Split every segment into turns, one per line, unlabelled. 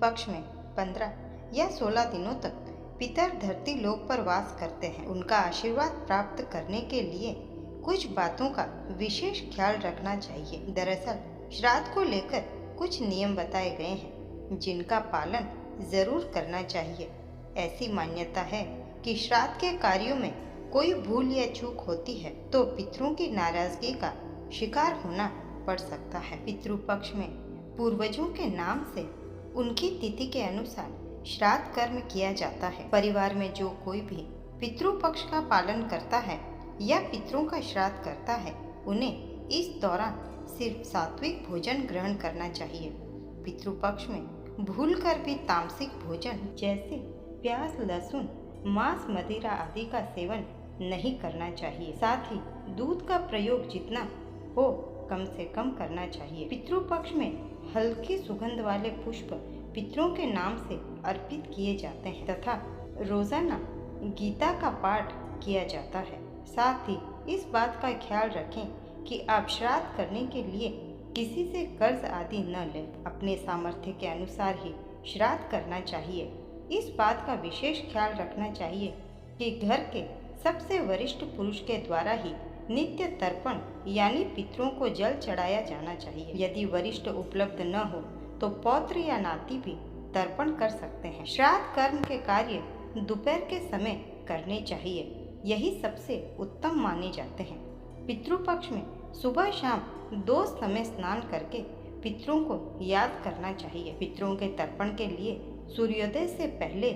पितृपक्ष में 15 या 16 दिनों तक पितर धरती लोक पर वास करते हैं। उनका आशीर्वाद प्राप्त करने के लिए कुछ बातों का विशेष ख्याल रखना चाहिए। दरअसल श्राद्ध को लेकर कुछ नियम बताए गए हैं जिनका पालन जरूर करना चाहिए। ऐसी मान्यता है कि श्राद्ध के कार्यों में कोई भूल या चूक होती है तो पितरों की नाराजगी का शिकार होना पड़ सकता है। पितृपक्ष में पूर्वजों के नाम से उनकी तिथि के अनुसार श्राद्ध कर्म किया जाता है। परिवार में जो कोई भी पितृपक्ष का पालन करता है या पितरों का श्राद्ध करता है, उन्हें इस दौरान सिर्फ सात्विक भोजन ग्रहण करना चाहिए। पितृपक्ष में भूलकर भी तामसिक भोजन जैसे प्याज, लहसुन, मांस, मदिरा आदि का सेवन नहीं करना चाहिए। साथ ही दूध का प्रयोग जितना हो कम से कम करना चाहिए। पितृपक्ष में हल्की सुगंध वाले पुष्प पितरों के नाम से अर्पित किए जाते हैं तथा रोजाना गीता का पाठ किया जाता है। साथ ही इस बात का ख्याल रखें कि आप श्राद्ध करने के लिए किसी से कर्ज आदि न लें। अपने सामर्थ्य के अनुसार ही श्राद्ध करना चाहिए। इस बात का विशेष ख्याल रखना चाहिए कि घर के सबसे वरिष्ठ पुरुष के द्वारा ही नित्य तर्पण यानी पितरों को जल चढ़ाया जाना चाहिए। यदि वरिष्ठ उपलब्ध न हो तो पौत्र या नाती भी तर्पण कर सकते हैं। श्राद्ध कर्म के कार्य दोपहर के समय करने चाहिए, यही सबसे उत्तम माने जाते हैं। पितृपक्ष में सुबह शाम 2 समय स्नान करके पितरों को याद करना चाहिए। पितरों के तर्पण के लिए सूर्योदय से पहले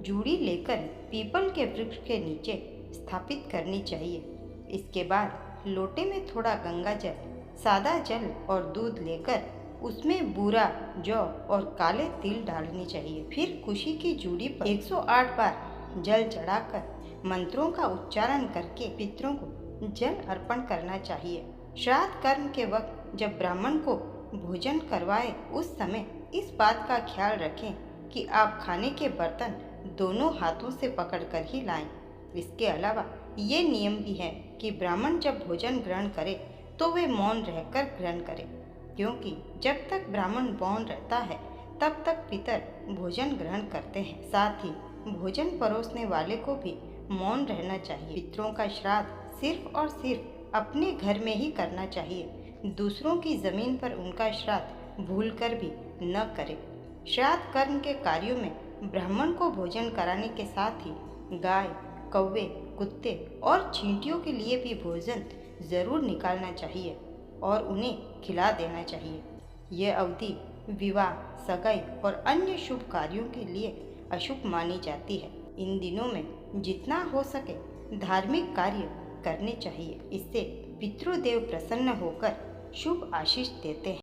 जूड़ी लेकर पीपल के वृक्ष के नीचे स्थापित करनी चाहिए। इसके बाद लोटे में थोड़ा गंगा जल, सादा जल और दूध लेकर उसमें बूरा, जौ और काले तिल डालने चाहिए। फिर खुशी की जूड़ी पर 108 बार जल चढ़ाकर मंत्रों का उच्चारण करके पितरों को जल अर्पण करना चाहिए। श्राद्ध कर्म के वक्त जब ब्राह्मण को भोजन करवाए उस समय इस बात का ख्याल रखें कि आप खाने के बर्तन दोनों हाथों से पकड़कर ही लाएं। इसके अलावा ये नियम भी है कि ब्राह्मण जब भोजन ग्रहण करे तो वे मौन रहकर ग्रहण करें, क्योंकि जब तक ब्राह्मण मौन रहता है तब तक पितर भोजन ग्रहण करते हैं। साथ ही भोजन परोसने वाले को भी मौन रहना चाहिए। पितरों का श्राद्ध सिर्फ और सिर्फ अपने घर में ही करना चाहिए। दूसरों की जमीन पर उनका श्राद्ध भूलकर भी न करें। श्राद्ध कर्म के कार्यों में ब्राह्मण को भोजन कराने के साथ ही गाय, कौवे, कुत्ते और चींटियों के लिए भी भोजन जरूर निकालना चाहिए और उन्हें खिला देना चाहिए। यह अवधि विवाह, सगाई और अन्य शुभ कार्यों के लिए अशुभ मानी जाती है। इन दिनों में जितना हो सके धार्मिक कार्य करने चाहिए। इससे पितृदेव प्रसन्न होकर शुभ आशीष देते हैं।